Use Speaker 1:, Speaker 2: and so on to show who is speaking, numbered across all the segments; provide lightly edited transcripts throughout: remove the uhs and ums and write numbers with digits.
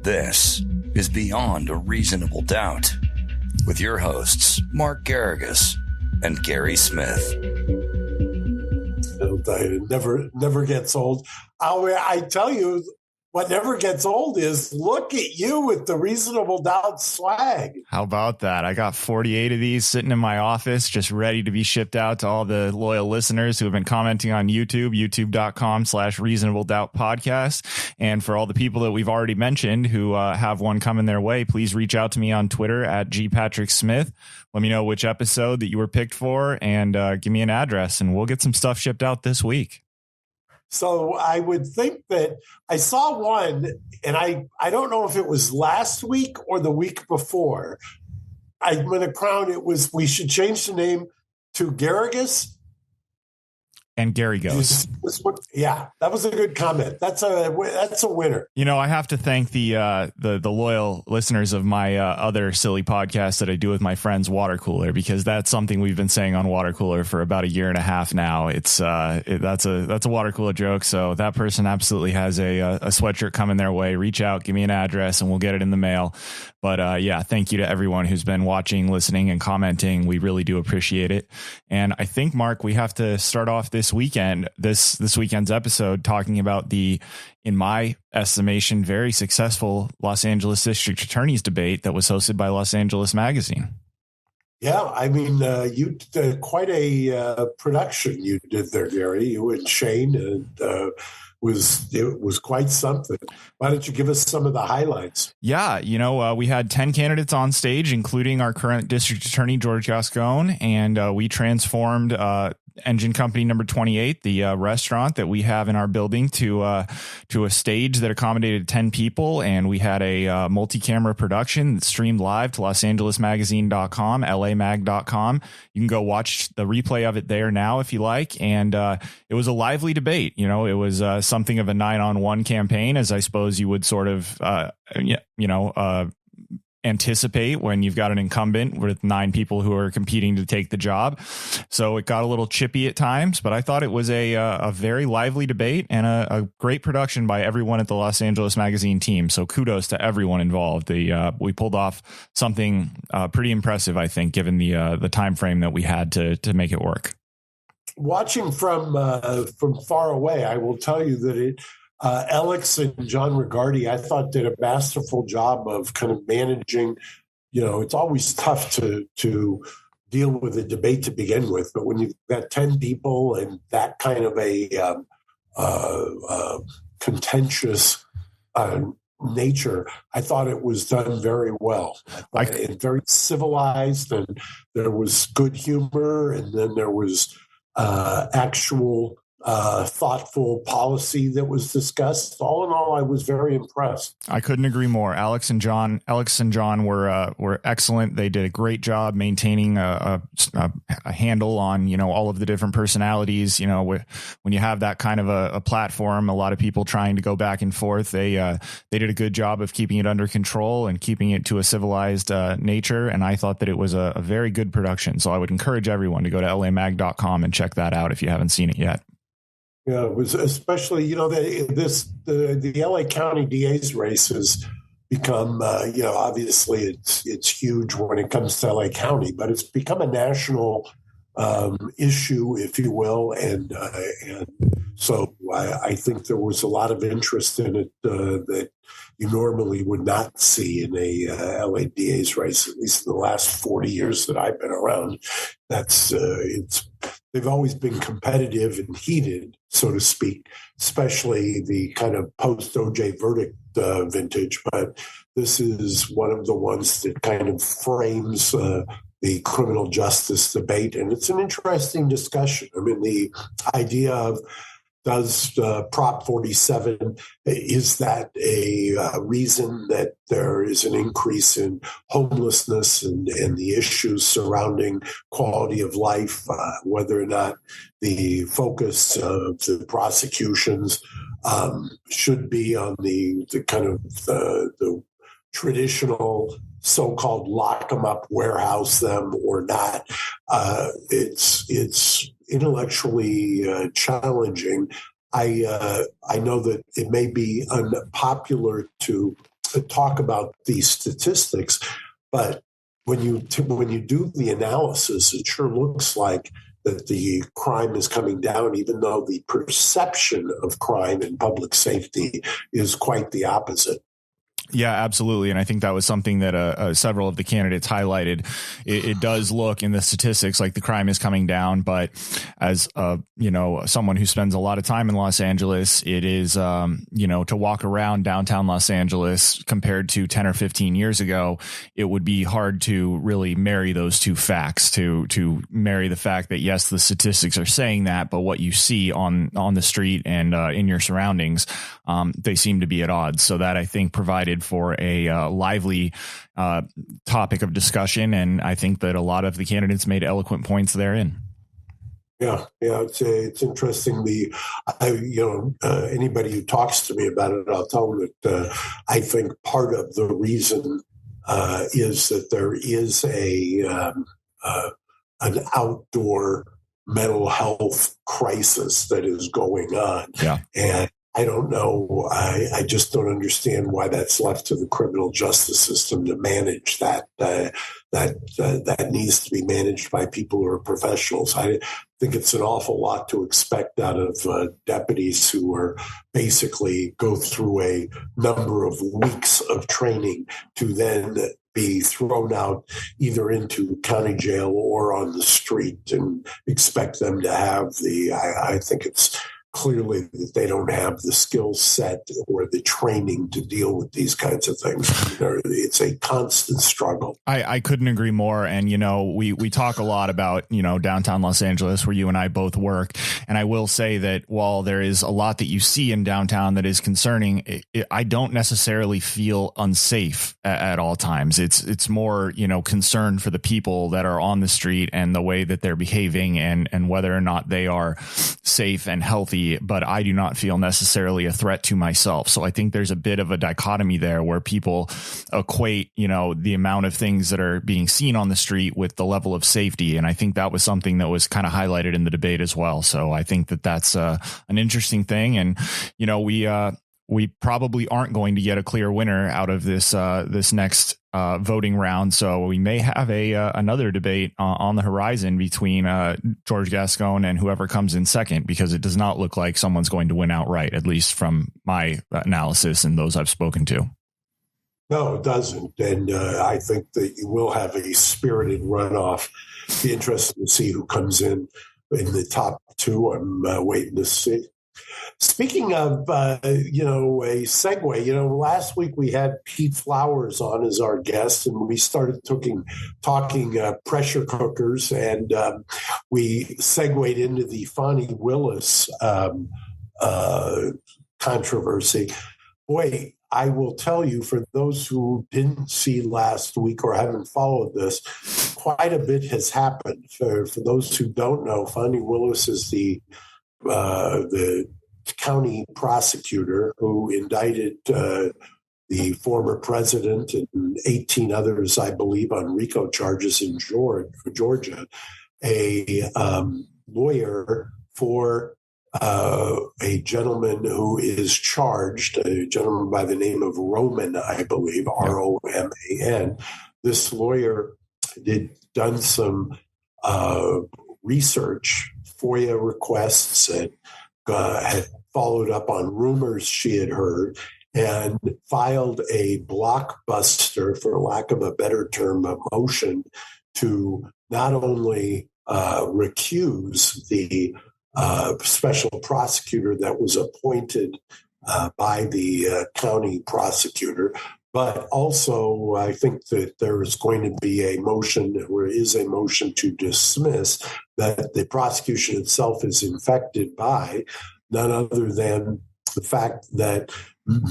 Speaker 1: This is Beyond a Reasonable Doubt with your hosts, Mark Garrigus and Gary Smith.
Speaker 2: It never gets old. I tell you, what never gets old is look at you with the Reasonable Doubt swag.
Speaker 3: How about that? I got 48 of these sitting in my office, just ready to be shipped out to all the loyal listeners who have been commenting on YouTube, youtube.com/Reasonable Doubt Podcast. And for all the people that we've already mentioned who have one coming their way, please reach out to me on Twitter at @GPatrickSmith. Let me know which episode that you were picked for and give me an address and we'll get some stuff shipped out this week.
Speaker 2: So I would think that I saw one, and I don't know if it was last week or the week before. I'm going to crown it was, we should change the name to Garrigus.
Speaker 3: And Gary goes.
Speaker 2: Yeah, that was a good comment. That's a winner.
Speaker 3: You know, I have to thank the loyal listeners of my other silly podcast that I do with my friends, Water Cooler, because that's something we've been saying on Water Cooler for about a year and a half now. It's that's a Water Cooler joke. So that person absolutely has a sweatshirt coming their way. Reach out, give me an address, and we'll get it in the mail. But yeah, thank you to everyone who's been watching, listening, and commenting. We really do appreciate it. And I think, Mark, we have to start off this weekend's episode talking about the, in my estimation, very successful Los Angeles District Attorney's debate that was hosted by Los Angeles Magazine. Yeah,
Speaker 2: I mean, you did quite a production you did there, Gary. You and Shane, and it was quite something. Why don't you give us some of the highlights?
Speaker 3: Yeah, you know, we had 10 candidates on stage, including our current district attorney, George Gascon, and we transformed Engine Company number 28, the restaurant that we have in our building, to a stage that accommodated 10 people. And we had a multi-camera production that streamed live to LosAngelesMagazine.com, LAMag.com. You can go watch the replay of it there now if you like. And it was a lively debate. You know, it was something of a 9-on-1 campaign, as I suppose you would sort of, anticipate when you've got an incumbent with 9 people who are competing to take the job. So it got a little chippy at times, but I thought it was a very lively debate and a great production by everyone at the Los Angeles Magazine team. So kudos to everyone involved. We pulled off something pretty impressive, I think, given the time frame that we had to make it work.
Speaker 2: Watching from far away, I will tell you that Alex and John Rigardi, I thought, did a masterful job of kind of managing. You know, it's always tough to deal with a debate to begin with, but when you've got 10 people and that kind of a contentious nature, I thought it was done very well. And very civilized, and there was good humor, and then there was actual thoughtful policy that was discussed. All in all, I was very impressed.
Speaker 3: I couldn't agree more. Alex and John were excellent. They did a great job maintaining a handle on, you know, all of the different personalities. You know, when you have that kind of a platform, a lot of people trying to go back and forth, they did a good job of keeping it under control and keeping it to a civilized nature. And I thought that it was a very good production. So I would encourage everyone to go to LAMag.com and check that out if you haven't seen it yet.
Speaker 2: Yeah, it was especially, you know, the LA County DA's race has become, obviously it's huge when it comes to LA County, but it's become a national issue, if you will, and so I think there was a lot of interest in it that you normally would not see in a LA DA's race, at least in the last 40 years that I've been around. They've always been competitive and heated, so to speak, especially the kind of post-OJ verdict vintage. But this is one of the ones that kind of frames the criminal justice debate. And it's an interesting discussion. I mean, the idea of does Prop 47, is that a reason that there is an increase in homelessness and the issues surrounding quality of life, whether or not the focus of the prosecutions should be on the kind of the traditional so-called lock them up, warehouse them or not. It's intellectually challenging. I know that it may be unpopular to talk about these statistics, but when you do the analysis, it sure looks like that the crime is coming down, even though the perception of crime and public safety is quite the opposite.
Speaker 3: Yeah, absolutely. And I think that was something that several of the candidates highlighted. It does look in the statistics like the crime is coming down. But as, someone who spends a lot of time in Los Angeles, it is, to walk around downtown Los Angeles compared to 10 or 15 years ago, it would be hard to really marry those two facts, to marry the fact that, yes, the statistics are saying that, but what you see on the street and in your surroundings, they seem to be at odds. So that, I think, provided for a lively topic of discussion, and I think that a lot of the candidates made eloquent points therein.
Speaker 2: Yeah, it's interesting. Anybody who talks to me about it, I'll tell them that I think part of the reason is that there is an outdoor mental health crisis that is going on.
Speaker 3: Yeah.
Speaker 2: And I don't know. I just don't understand why that's left to the criminal justice system to manage that. That needs to be managed by people who are professionals. I think it's an awful lot to expect out of deputies who are basically go through a number of weeks of training to then be thrown out either into county jail or on the street and expect them to have I think it's clearly that they don't have the skill set or the training to deal with these kinds of things. It's a constant struggle.
Speaker 3: I couldn't agree more. And, we talk a lot about, downtown Los Angeles, where you and I both work. And I will say that while there is a lot that you see in downtown that is concerning, I don't necessarily feel unsafe at all times. It's more, concern for the people that are on the street and the way that they're behaving and whether or not they are safe and healthy. But I do not feel necessarily a threat to myself. So I think there's a bit of a dichotomy there where people equate, the amount of things that are being seen on the street with the level of safety. And I think that was something that was kind of highlighted in the debate as well. So I think that that's an interesting thing. And, we probably aren't going to get a clear winner out of this next voting round. So we may have another debate on the horizon between George Gascon and whoever comes in second, because it does not look like someone's going to win outright, at least from my analysis and those I've spoken to.
Speaker 2: No, it doesn't. And I think that you will have a spirited runoff. Be interested to see who comes in the top two. I'm waiting to see. Speaking of, a segue, last week we had Pete Flowers on as our guest, and we started talking pressure cookers, and we segued into the Fani Willis controversy. Boy, I will tell you, for those who didn't see last week or haven't followed this, quite a bit has happened. For those who don't know, Fani Willis is the county prosecutor who indicted the former president and 18 others, I believe, on RICO charges in Georgia, a lawyer for a gentleman who is charged, a gentleman by the name of Roman, I believe, Roman. This lawyer done some research, FOIA requests, and had followed up on rumors she had heard and filed a blockbuster, for lack of a better term, a motion to not only recuse the special prosecutor that was appointed by the county prosecutor, but also I think that there is going to be a motion to dismiss, that the prosecution itself is infected by none other than the fact that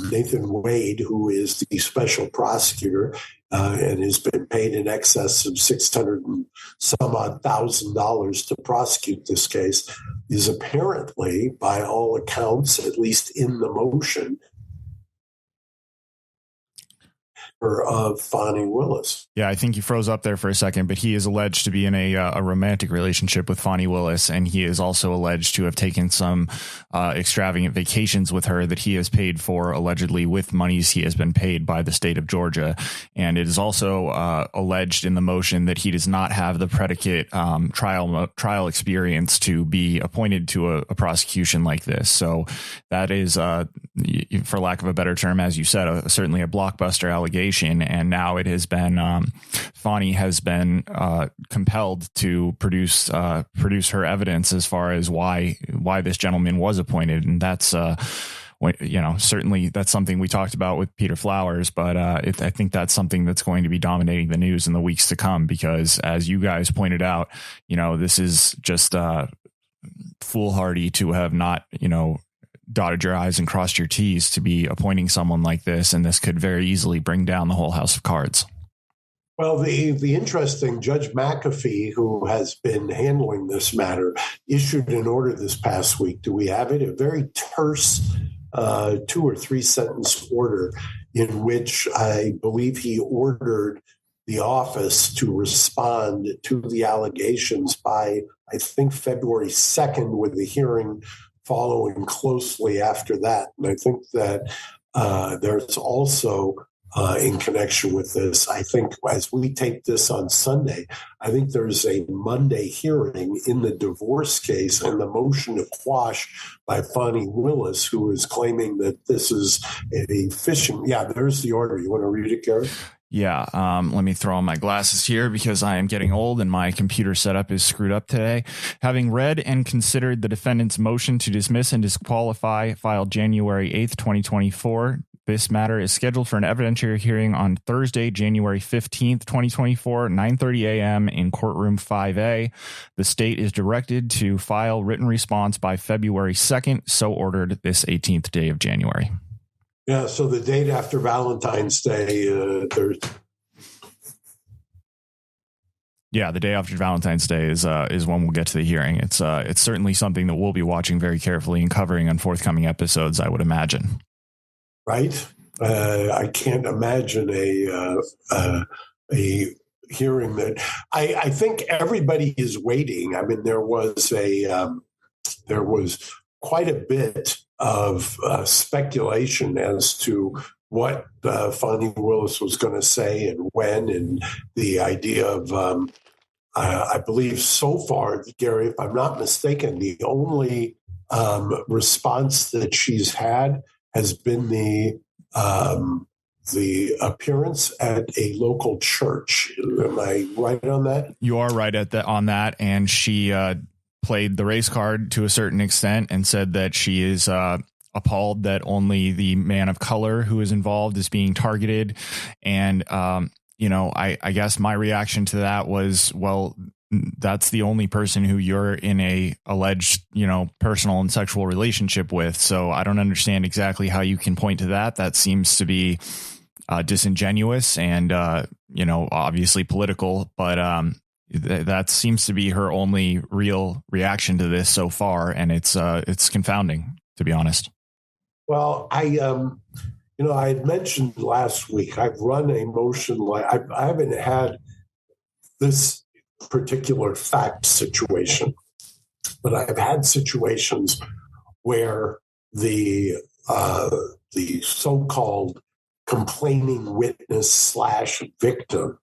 Speaker 2: Nathan Wade, who is the special prosecutor and has been paid in excess of $600,000 and some odd to prosecute this case, is apparently, by all accounts, at least in the motion, of Fani Willis.
Speaker 3: Yeah, I think you froze up there for a second, but he is alleged to be in a romantic relationship with Fani Willis, and he is also alleged to have taken some extravagant vacations with her that he has paid for, allegedly with monies he has been paid by the state of Georgia. And it is also alleged in the motion that he does not have the predicate trial experience to be appointed to a prosecution like this. So that is, for lack of a better term, as you said, certainly a blockbuster allegation. And now it has been Fani has been compelled to produce her evidence as far as why this gentleman was appointed, and that's certainly that's something we talked about with Peter Flowers, but I think that's something that's going to be dominating the news in the weeks to come, because as you guys pointed out, this is just foolhardy to have not dotted your I's and crossed your T's to be appointing someone like this, and this could very easily bring down the whole house of cards.
Speaker 2: Well, the interesting Judge McAfee, who has been handling this matter, issued an order this past week. Do we have it? A very terse 2 or 3 sentence order in which I believe he ordered the office to respond to the allegations by, I think, February 2nd, with the hearing following closely after that. And I think that there's also, in connection with this, I think as we take this on Sunday, I think there's a Monday hearing in the divorce case and the motion to quash by Fani Willis, who is claiming that this is a phishing. Yeah, there's the order. You want to read it, Gary?
Speaker 3: Yeah, let me throw on my glasses here because I am getting old and my computer setup is screwed up today. Having read and considered the defendant's motion to dismiss and disqualify filed January 8th, 2024, this matter is scheduled for an evidentiary hearing on Thursday, January 15th, 2024, 9:30 a.m. in courtroom 5A. The state is directed to file written response by February 2nd, so ordered this 18th day of January.
Speaker 2: Yeah, so the date after Valentine's Day,
Speaker 3: Yeah, the day after Valentine's Day is when we'll get to the hearing. It's certainly something that we'll be watching very carefully and covering on forthcoming episodes, I would imagine.
Speaker 2: Right? I can't imagine a hearing that I think everybody is waiting. I mean, there was quite a bit of speculation as to what Fani Willis was going to say and when, and the idea of, I believe so far, Gary, if I'm not mistaken, the only response that she's had has been the appearance at a local church. Am I right on that?
Speaker 3: You are right on that, and she played the race card to a certain extent and said that she is appalled that only the man of color who is involved is being targeted. And, I guess my reaction to that was, well, that's the only person who you're in a alleged, personal and sexual relationship with. So I don't understand exactly how you can point to that. That seems to be disingenuous and, obviously political, but that seems to be her only real reaction to this so far. And it's confounding, to be honest.
Speaker 2: Well, I had mentioned last week, I've run a motion like I haven't had this particular fact situation, but I've had situations where the so-called complaining witness / victim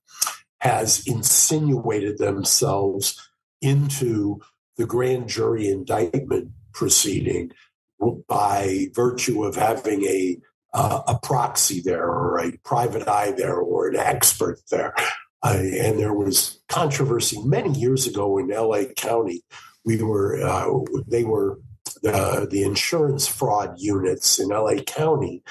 Speaker 2: has insinuated themselves into the grand jury indictment proceeding by virtue of having a proxy there or a private eye there or an expert there. And there was controversy many years ago in LA County. The insurance fraud units in LA County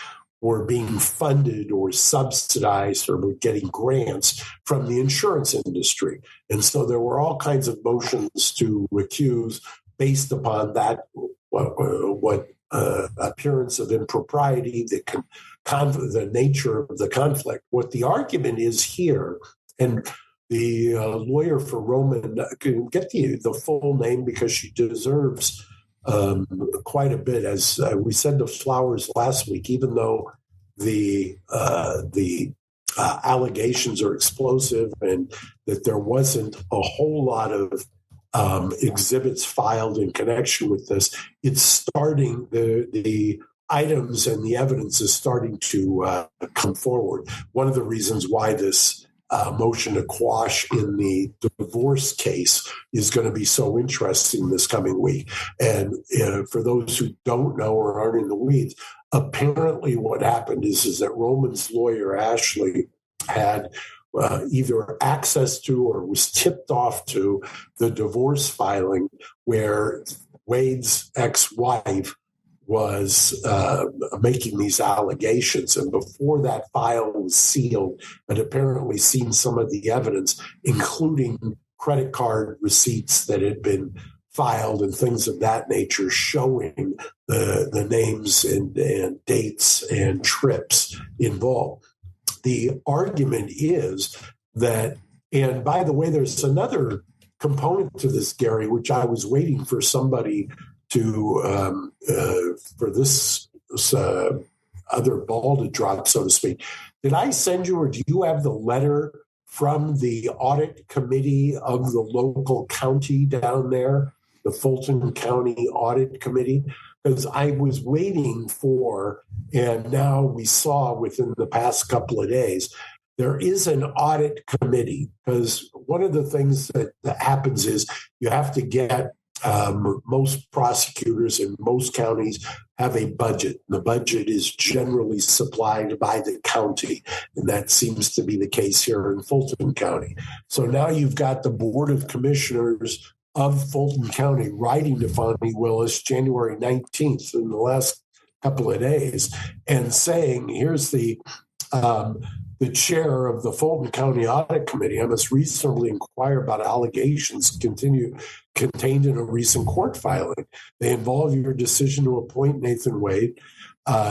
Speaker 2: were being funded or subsidized or were getting grants from the insurance industry. And so there were all kinds of motions to recuse based upon that, what appearance of impropriety, the nature of the conflict. What the argument is here, and the lawyer for Roman, can get the full name because she deserves quite a bit. As we said to Flowers last week, even though the allegations are explosive and that there wasn't a whole lot of exhibits filed in connection with this. It's starting, the items and the evidence is starting to come forward. One of the reasons why this motion to quash in the divorce case is going to be so interesting this coming week. And for those who don't know or aren't in the weeds, apparently what happened is that Roman's lawyer, Ashley, had either access to or was tipped off to the divorce filing where Wade's ex-wife was making these allegations. And before that file was sealed, had apparently seen some of the evidence, including credit card receipts that had been filed and things of that nature, showing the names and dates and trips involved. The argument is that, and by the way, there's another component to this, Gary, which I was waiting for somebody to for this other ball to drop, so to speak. Did I send you, or do you have the letter from the audit committee of the local county down there, the Fulton County Audit Committee? Because I was waiting for, and now we saw within the past couple of days, there is an audit committee. Because one of the things that happens is you have to get most prosecutors in most counties have a budget. The budget is generally supplied by the county, and that seems to be the case here in Fulton County. So now you've got the Board of Commissioners of Fulton County writing to Fani Willis January 19th in the last couple of days and saying, here's the chair of the Fulton County Audit Committee. I must reasonably inquire about allegations contained in a recent court filing. They involve your decision to appoint Nathan Wade.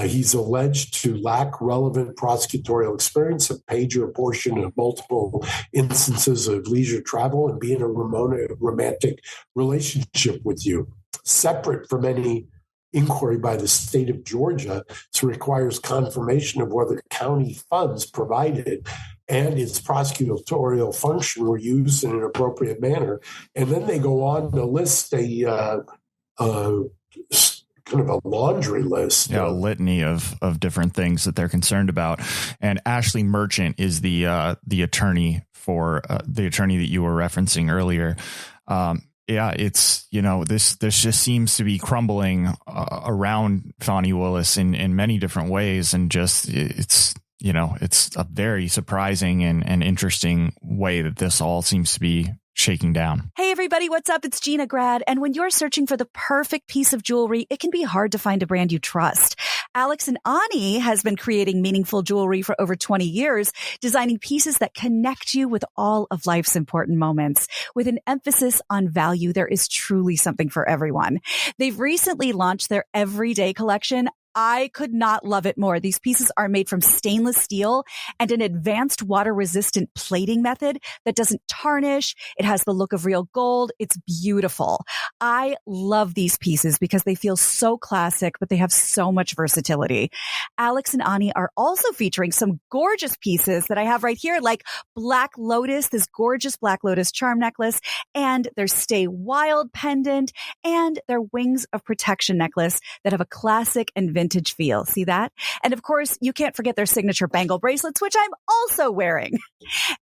Speaker 2: He's alleged to lack relevant prosecutorial experience, have paid your portion of multiple instances of leisure travel, and be in a romantic relationship with you. Separate from any inquiry by the state of Georgia, it requires confirmation of whether county funds provided and its prosecutorial function were used in an appropriate manner. And then they go on to list a kind of a laundry list.
Speaker 3: Yeah, a litany of different things that they're concerned about. And Ashley Merchant is the attorney for the attorney that you were referencing earlier. Yeah, it's, this just seems to be crumbling around Fani Willis in many different ways. And just it's a very surprising and interesting way that this all seems to be shaking down.
Speaker 4: Hey, everybody, what's up? It's Gina Grad. And when you're searching for the perfect piece of jewelry, it can be hard to find a brand you trust. Alex and Ani has been creating meaningful jewelry for over 20 years, designing pieces that connect you with all of life's important moments. With an emphasis on value, there is truly something for everyone. They've recently launched their everyday collection. I could not love it more. These pieces are made from stainless steel and an advanced water-resistant plating method that doesn't tarnish. It has the look of real gold. It's beautiful. I love these pieces because they feel so classic, but they have so much versatility. Alex and Ani are also featuring some gorgeous pieces that I have right here, like Black Lotus, this gorgeous Black Lotus charm necklace, and their Stay Wild pendant, and their Wings of Protection necklace that have a classic and vintage feel. See that? And of course, you can't forget their signature bangle bracelets, which I'm also wearing.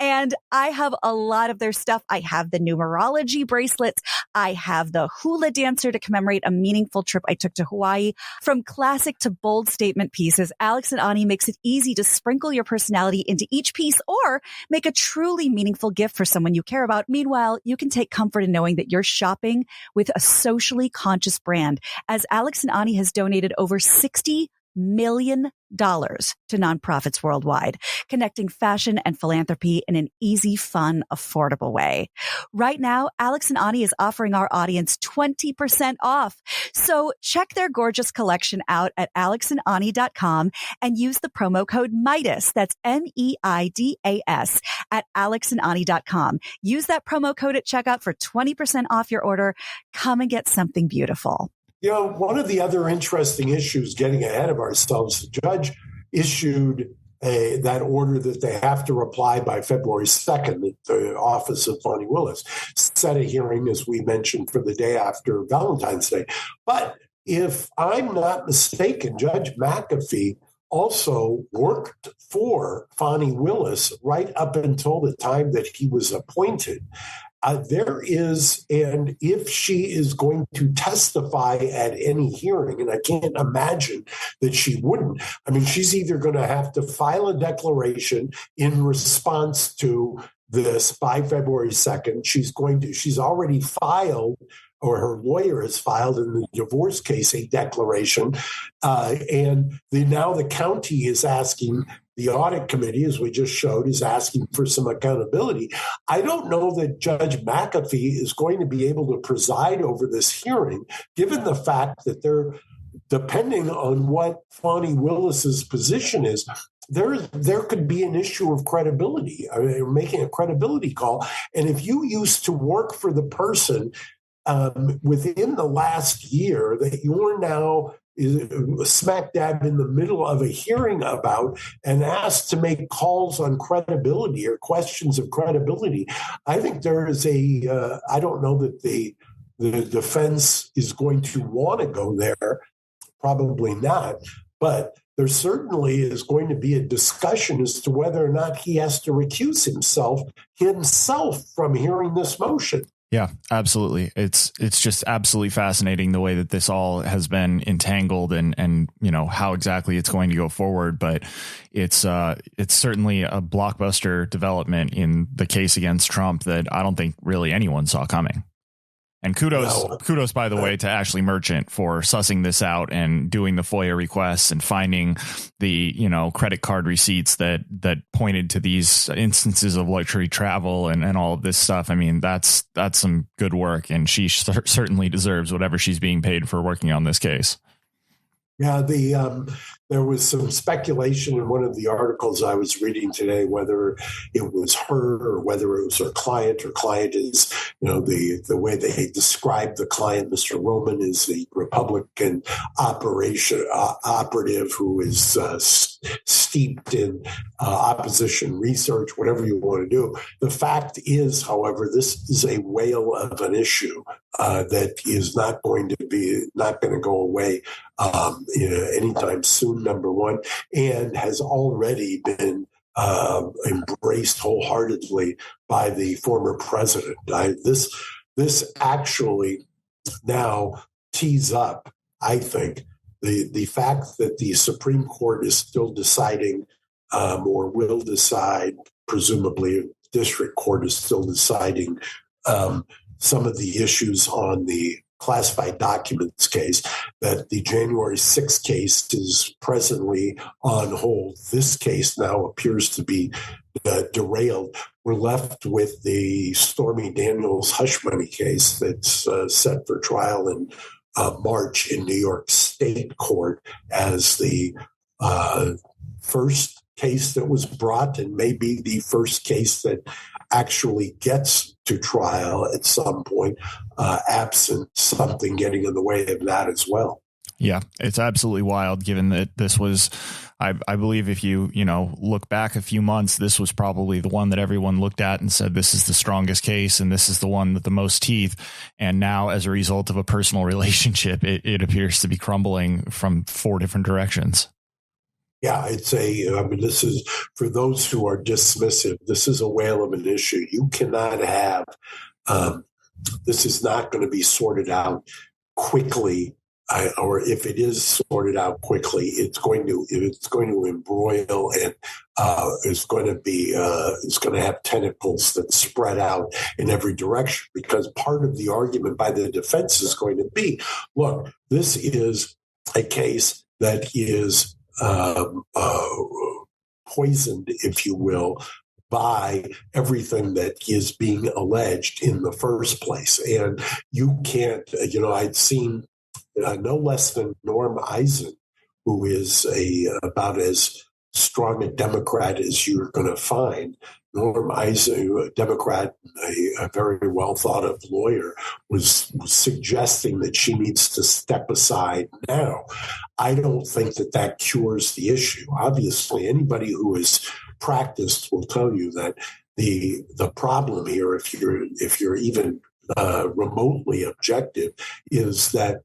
Speaker 4: And I have a lot of their stuff. I have the numerology bracelets. I have the hula dancer to commemorate a meaningful trip I took to Hawaii. From classic to bold statement pieces, Alex and Ani makes it easy to sprinkle your personality into each piece or make a truly meaningful gift for someone you care about. Meanwhile, you can take comfort in knowing that you're shopping with a socially conscious brand, as Alex and Ani has donated over $60 million to nonprofits worldwide, connecting fashion and philanthropy in an easy, fun, affordable way. Right now, Alex and Ani is offering our audience 20% off. So check their gorgeous collection out at alexandani.com and use the promo code MIDAS. That's MEIDAS at alexandani.com. Use that promo code at checkout for 20% off your order. Come and get something beautiful.
Speaker 2: One of the other interesting issues, getting ahead of ourselves, the judge issued that order that they have to reply by February 2nd, that the office of Fani Willis set a hearing, as we mentioned, for the day after Valentine's Day. But if I'm not mistaken, Judge McAfee also worked for Fani Willis right up until the time that he was appointed. There is, and if she is going to testify at any hearing, and I can't imagine that she wouldn't, I mean, she's either going to have to file a declaration in response to this by February 2nd. She's already filed, or her lawyer has filed in the divorce case, a declaration. Now the county is asking, the audit committee, as we just showed, is asking for some accountability. I don't know that Judge McAfee is going to be able to preside over this hearing, given the fact that they're, depending on what Fani Willis's position is, there could be an issue of credibility. I mean, making a credibility call. And if you used to work for the person within the last year that you're now smack dab in the middle of a hearing about and asked to make calls on credibility or questions of credibility, I think there is I don't know that the defense is going to want to go there. Probably not. But there certainly is going to be a discussion as to whether or not he has to recuse himself from hearing this motion.
Speaker 3: Yeah, absolutely. It's just absolutely fascinating the way that this all has been entangled and you know how exactly it's going to go forward. But it's certainly a blockbuster development in the case against Trump that I don't think really anyone saw coming. And kudos, by the way, to Ashley Merchant for sussing this out and doing the FOIA requests and finding the, you know, credit card receipts that pointed to these instances of luxury travel and all of this stuff. I mean, that's some good work, and she certainly deserves whatever she's being paid for working on this case.
Speaker 2: Yeah, there was some speculation in one of the articles I was reading today whether it was her or whether it was her client. Her client is, you know, the way they describe the client, Mr. Roman, is the Republican operative who is steeped in opposition research, whatever you want to do. The fact is, however, this is a whale of an issue that is not going to go away anytime soon, number one, and has already been embraced wholeheartedly by the former president. This actually now tees up, I think, the fact that the Supreme Court is still deciding or will decide, presumably the district court is still deciding some of the issues on the classified documents case, that the January 6th case is presently on hold. This case now appears to be derailed. We're left with the Stormy Daniels hush money case that's set for trial in March in New York State Court as the first case that was brought, and maybe the first case that actually gets to trial at some point, absent something getting in the way of that as well.
Speaker 3: Yeah, it's absolutely wild, given that this was, I believe if you look back a few months, this was probably the one that everyone looked at and said, this is the strongest case and this is the one with the most teeth. And now, as a result of a personal relationship, it appears to be crumbling from 4 different directions.
Speaker 2: Yeah, this is, for those who are dismissive, this is a whale of an issue. You cannot have, this is not going to be sorted out quickly, or if it is sorted out quickly, it's going to embroil and it's going to have tentacles that spread out in every direction, because part of the argument by the defense is going to be, look, this is a case that is poisoned, if you will, by everything that is being alleged in the first place. And you can't, I'd seen no less than Norm Eisen, who is about as strong a Democrat as you're going to find. Norm Eisen, a Democrat, a very well thought of lawyer, was suggesting that she needs to step aside now. I don't think that cures the issue. Obviously, anybody who has practiced will tell you that the problem here, if you're even remotely objective, is that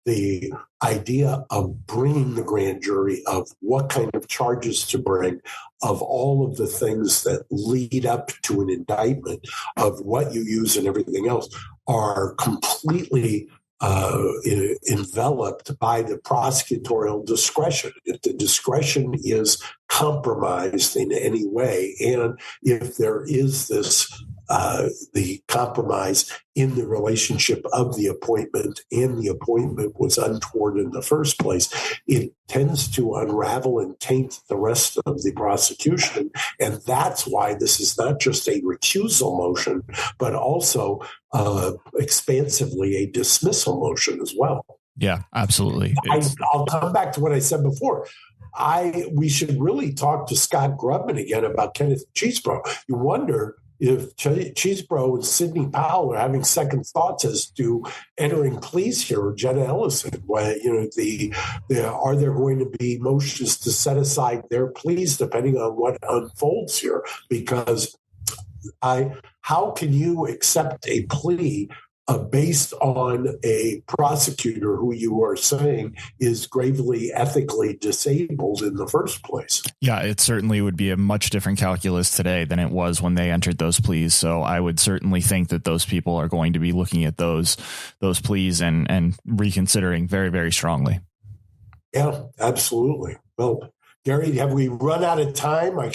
Speaker 2: the idea of bringing the grand jury, of what kind of charges to bring, of all of the things that lead up to an indictment, of what you use and everything else, are completely enveloped by the prosecutorial discretion. If the discretion is compromised in any way, and if there is this the compromise in the relationship of the appointment, and the appointment was untoward in the first place, it tends to unravel and taint the rest of the prosecution. And that's why this is not just a recusal motion, but also expansively a dismissal motion as well.
Speaker 3: Yeah, absolutely.
Speaker 2: I'll come back to what I said before. We should really talk to Scott Grubman again about Kenneth Chesebro. You wonder if Chesebro and Sidney Powell are having second thoughts as to entering pleas here, or Jenna Ellison. Are there going to be motions to set aside their pleas depending on what unfolds here? Because how can you accept a plea based on a prosecutor who you are saying is gravely ethically disabled in the first place?
Speaker 3: Yeah, it certainly would be a much different calculus today than it was when they entered those pleas. So I would certainly think that those people are going to be looking at those pleas and reconsidering very, very strongly.
Speaker 2: Yeah, absolutely. Well, Gary, have we run out of time? I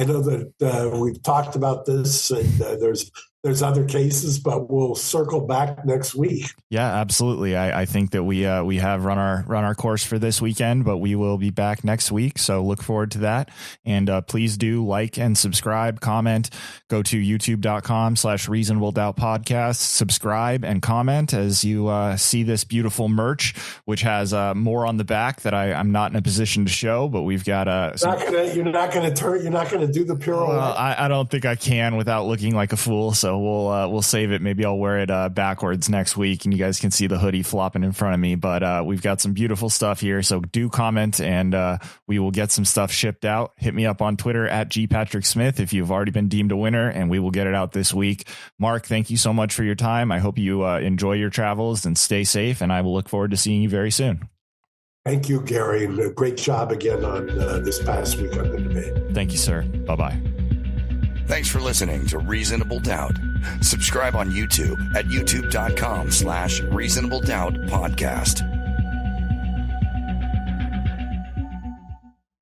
Speaker 2: know that we've talked about this, and there's other cases, but we'll circle back next week.
Speaker 3: Yeah, absolutely. I think that we have run our course for this weekend, but we will be back next week. So look forward to that. And please do like and subscribe, comment, go to youtube.com/Reasonable Doubt Podcast, subscribe and comment as you see this beautiful merch, which has more on the back that I'm not in a position to show, but we've got you're not going to do the pirouette. Well, I don't think I can without looking like a fool. So we'll save it. Maybe I'll wear it backwards next week, and you guys can see the hoodie flopping in front of me. But we've got some beautiful stuff here. So do comment, and we will get some stuff shipped out. Hit me up on Twitter @GPatrickSmith if you've already been deemed a winner, and we will get it out this week. Mark, thank you so much for your time. I hope you enjoy your travels and stay safe, and I will look forward to seeing you very soon.
Speaker 2: Thank you, Gary. And great job again on this past week on the debate.
Speaker 3: Thank you, sir. Bye-bye.
Speaker 1: Thanks for listening to Reasonable Doubt. Subscribe on YouTube at youtube.com/Reasonable Doubt Podcast.